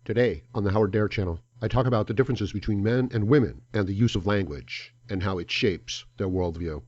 Today on the Howard Dare channel, I talk about the differences between men and women and the use of language and how it shapes their worldview.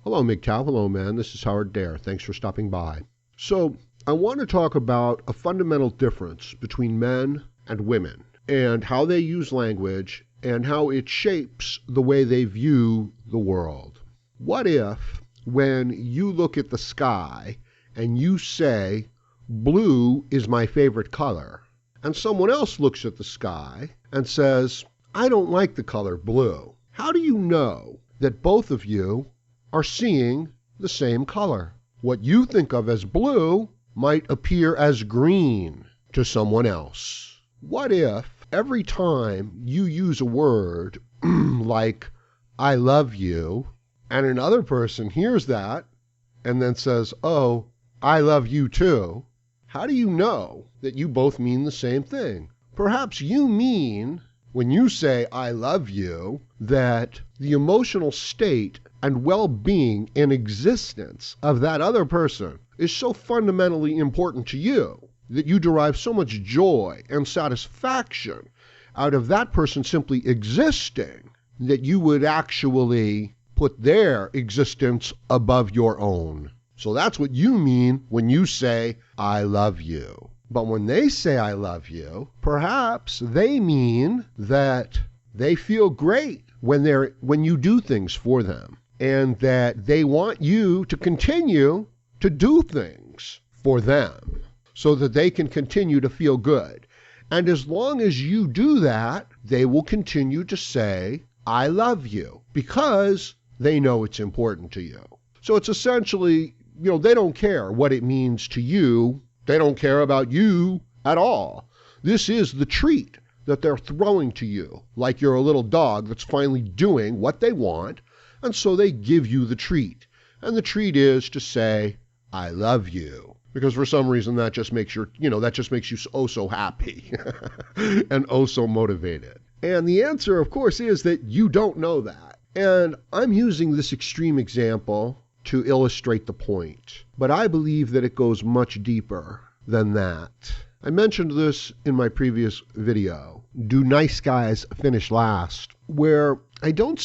Hello MGTOW, hello man, this is Howard Dare. Thanks for stopping by. So, I want to talk about a fundamental difference between men and women and how they use language and how it shapes the way they view the world. What if, when you look at the sky and you say, blue is my favorite color, and someone else looks at the sky and says, I don't like the color blue? How do you know that both of you are seeing the same color? What you think of as blue might appear as green to someone else. What if every time you use a word like, I love you, and another person hears that and then says, oh, I love you too? How do you know that you both mean the same thing? Perhaps you mean, when you say I love you, that the emotional state and well-being and existence of that other person is so fundamentally important to you that you derive so much joy and satisfaction out of that person simply existing that you would actually put their existence above your own. So that's what you mean when you say, I love you. But when they say I love you, perhaps they mean that they feel great when you do things for them, and that they want you to continue to do things for them so that they can continue to feel good. And as long as you do that, they will continue to say, I love you, because they know it's important to you. So it's essentially, they don't care what it means to you. They don't care about you at all. This is the treat that they're throwing to you, like you're a little dog that's finally doing what they want, and so they give you the treat. And the treat is to say, I love you. Because for some reason that just makes you oh so happy and oh so motivated. And the answer, of course, is that you don't know that. And I'm using this extreme example to illustrate the point. But I believe that it goes much deeper than that. I mentioned this in my previous video, Do Nice Guys Finish Last, where I don't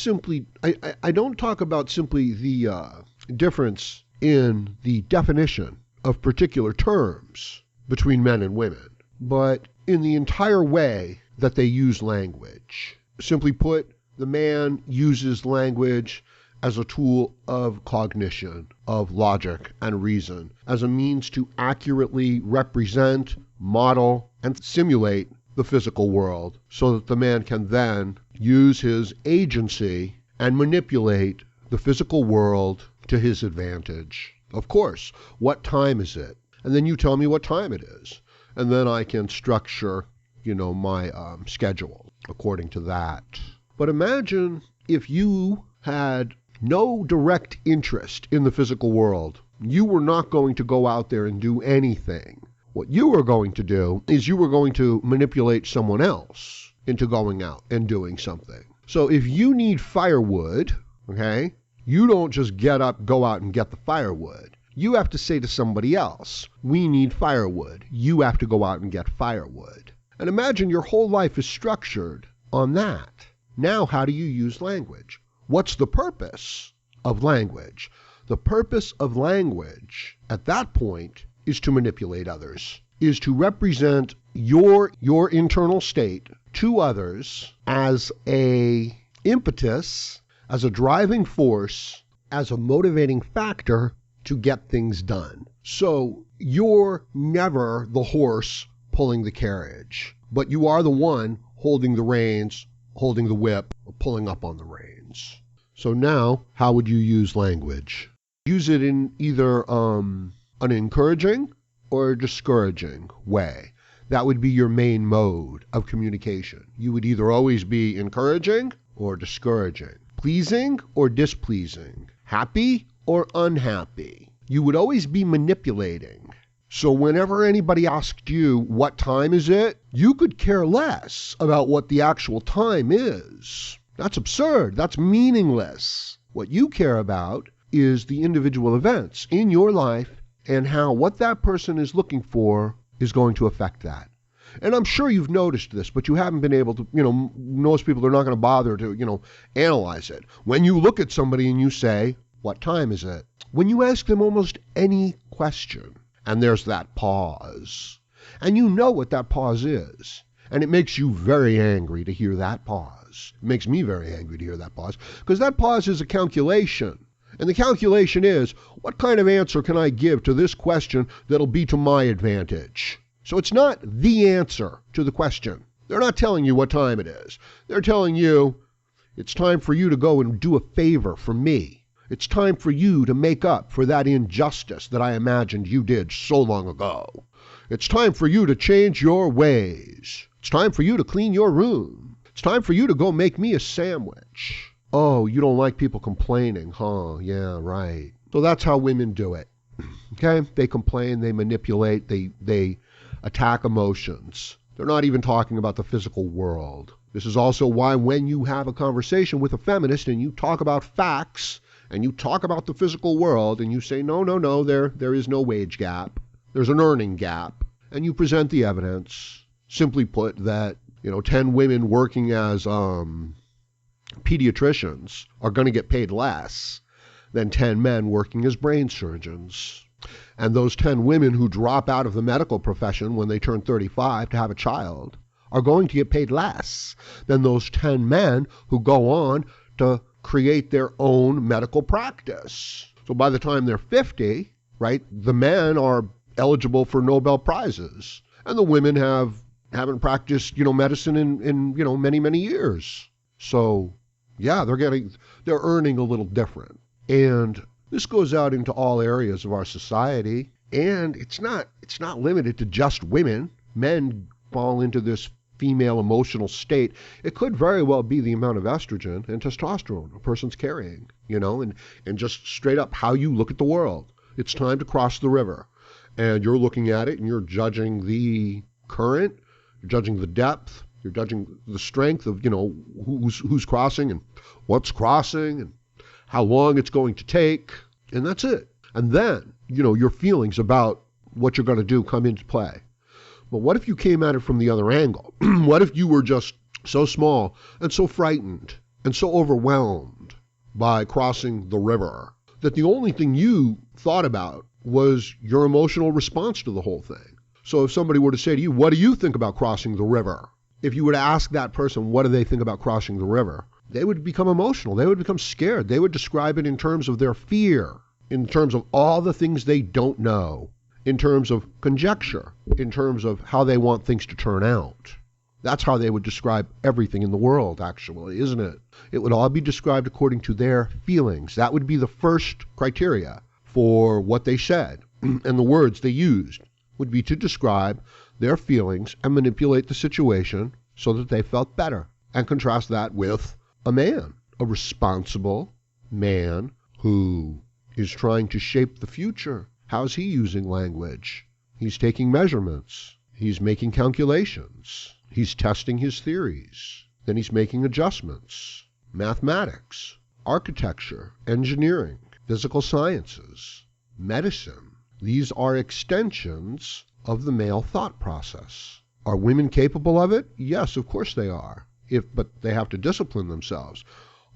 talk about simply the difference in the definition of particular terms between men and women, but in the entire way that they use language. Simply put, the man uses language as a tool of cognition, of logic and reason, as a means to accurately represent, model, and simulate the physical world so that the man can then use his agency and manipulate the physical world to his advantage. Of course, what time is it? And then you tell me what time it is. And then I can structure, my schedule according to that. But imagine if you had no direct interest in the physical world. You were not going to go out there and do anything. What you were going to do is you were going to manipulate someone else into going out and doing something. So if you need firewood, okay, you don't just get up, go out and get the firewood. You have to say to somebody else, we need firewood. You have to go out and get firewood. And imagine your whole life is structured on that. Now, how do you use language? What's the purpose of language? The purpose of language at that point is to manipulate others, is to represent your internal state to others as a impetus, as a driving force, as a motivating factor to get things done. So you're never the horse pulling the carriage, but you are the one holding the reins, holding the whip, or pulling up on the reins. So now, how would you use language? Use it in either an encouraging or a discouraging way. That would be your main mode of communication. You would either always be encouraging or discouraging, pleasing or displeasing, happy or unhappy. You would always be manipulating. So whenever anybody asked you, what time is it? You could care less about what the actual time is. That's absurd. That's meaningless. What you care about is the individual events in your life and how what that person is looking for is going to affect that. And I'm sure you've noticed this, but you haven't been able to, most people are not going to bother to, analyze it. When you look at somebody and you say, what time is it? When you ask them almost any question, and there's that pause, and you know what that pause is, and it makes you very angry to hear that pause. It makes me very angry to hear that pause, because that pause is a calculation. And the calculation is, what kind of answer can I give to this question that'll be to my advantage? So it's not the answer to the question. They're not telling you what time it is. They're telling you, it's time for you to go and do a favor for me. It's time for you to make up for that injustice that I imagined you did so long ago. It's time for you to change your ways. It's time for you to clean your room. It's time for you to go make me a sandwich. Oh, you don't like people complaining, huh? Yeah, right. So that's how women do it. Okay? They complain, they manipulate, they attack emotions. They're not even talking about the physical world. This is also why when you have a conversation with a feminist and you talk about facts and you talk about the physical world and you say, no, there is no wage gap. There's an earning gap. And you present the evidence, simply put, that, 10 women working as pediatricians are going to get paid less than 10 men working as brain surgeons. And those 10 women who drop out of the medical profession when they turn 35 to have a child are going to get paid less than those 10 men who go on to create their own medical practice. So by the time they're 50, right, the men are eligible for Nobel Prizes, and the women haven't practiced, medicine in many, many years. So yeah, they're earning a little different. And this goes out into all areas of our society, and it's not limited to just women. Men fall into this female emotional state. It could very well be the amount of estrogen and testosterone a person's carrying, and just straight up how you look at the world. It's time to cross the river. And you're looking at it and you're judging the current, you're judging the depth, you're judging the strength of, who's crossing and what's crossing and how long it's going to take. And that's it. And then, your feelings about what you're going to do come into play. But what if you came at it from the other angle? What if you were just so small and so frightened and so overwhelmed by crossing the river that the only thing you thought about was your emotional response to the whole thing? So if somebody were to say to you, what do you think about crossing the river? If you were to ask that person, what do they think about crossing the river? They would become emotional. They would become scared. They would describe it in terms of their fear, in terms of all the things they don't know, in terms of conjecture, in terms of how they want things to turn out. That's how they would describe everything in the world, actually, isn't it? It would all be described according to their feelings. That would be the first criteria for what they said, and the words they used would be to describe their feelings and manipulate the situation so that they felt better. And contrast that with a man, a responsible man who is trying to shape the future. How's he using language? He's taking measurements. He's making calculations. He's testing his theories. Then he's making adjustments. Mathematics, architecture, engineering, physical sciences, medicine. These are extensions of the male thought process. Are women capable of it? Yes, of course they are. But they have to discipline themselves.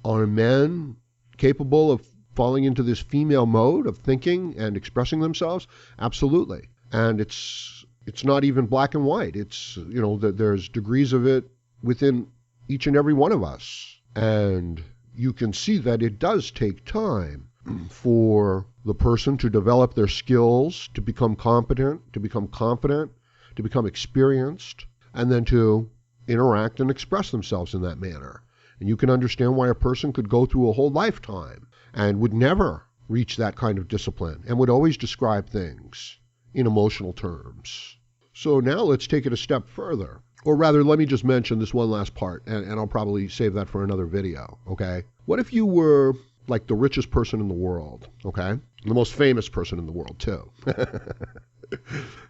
Are men capable of falling into this female mode of thinking and expressing themselves? Absolutely. And it's not even black and white. It's, there's degrees of it within each and every one of us. And you can see that it does take time for the person to develop their skills, to become competent, to become confident, to become experienced, and then to interact and express themselves in that manner. And you can understand why a person could go through a whole lifetime and would never reach that kind of discipline and would always describe things in emotional terms. So now let's take it a step further. Or rather, let me just mention this one last part, and I'll probably save that for another video, okay? What if you were like the richest person in the world, okay? The most famous person in the world, too.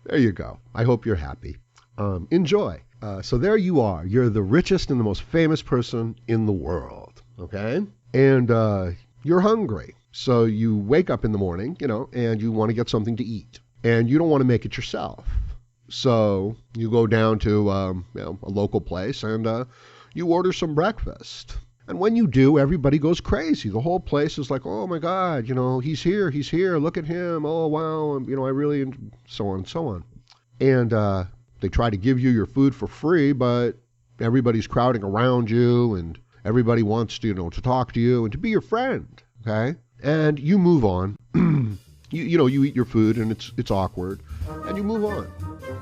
There you go. I hope you're happy. Enjoy. So there you are. You're the richest and the most famous person in the world, okay? And you're hungry. So you wake up in the morning, and you want to get something to eat. And you don't want to make it yourself. So you go down to a local place and you order some breakfast. And when you do, everybody goes crazy. The whole place is like, oh my God, he's here, look at him, oh wow, I really, so on and so on. And they try to give you your food for free, but everybody's crowding around you and everybody wants to, to talk to you and to be your friend, okay? And you move on. You eat your food and it's awkward, and you move on.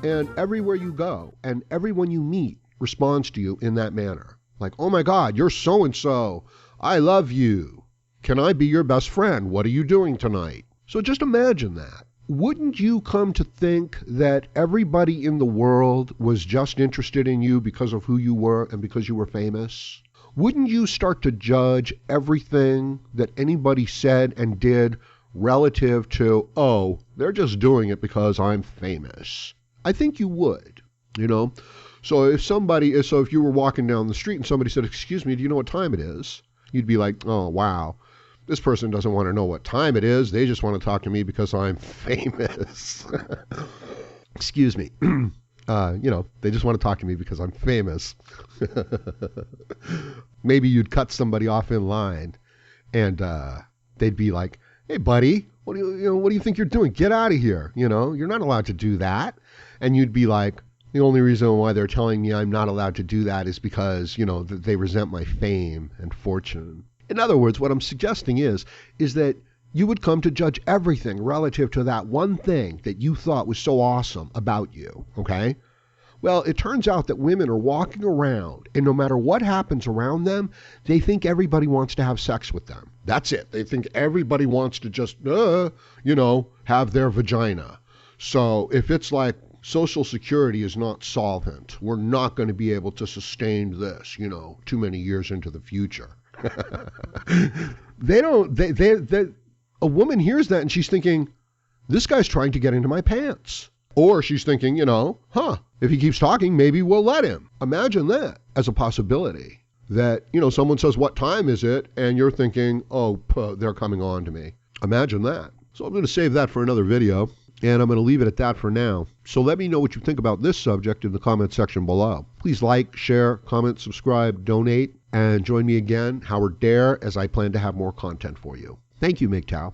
And everywhere you go and everyone you meet responds to you in that manner. Like, oh my God, you're so-and-so. I love you. Can I be your best friend? What are you doing tonight? So just imagine that. Wouldn't you come to think that everybody in the world was just interested in you because of who you were and because you were famous? Wouldn't you start to judge everything that anybody said and did relative to, oh, they're just doing it because I'm famous? I think you would, So if you were walking down the street and somebody said, excuse me, do you know what time it is? You'd be like, oh, wow, this person doesn't want to know what time it is. They just want to talk to me because I'm famous. Excuse me. They just want to talk to me because I'm famous. Maybe you'd cut somebody off in line and they'd be like, hey, buddy, what do you think you're doing? Get out of here. You're not allowed to do that. And you'd be like, the only reason why they're telling me I'm not allowed to do that is because, they resent my fame and fortune. In other words, what I'm suggesting is that you would come to judge everything relative to that one thing that you thought was so awesome about you, okay? Well, it turns out that women are walking around, and no matter what happens around them, they think everybody wants to have sex with them. That's it. They think everybody wants to just, have their vagina. So if it's like, Social Security is not solvent, we're not going to be able to sustain this, too many years into the future. A woman hears that and she's thinking, this guy's trying to get into my pants. Or she's thinking, if he keeps talking, maybe we'll let him. Imagine that as a possibility. That, someone says, what time is it? And you're thinking, oh, they're coming on to me. Imagine that. So I'm going to save that for another video. And I'm going to leave it at that for now. So let me know what you think about this subject in the comment section below. Please like, share, comment, subscribe, donate, and join me again, Howard Dare, as I plan to have more content for you. Thank you, MGTOW.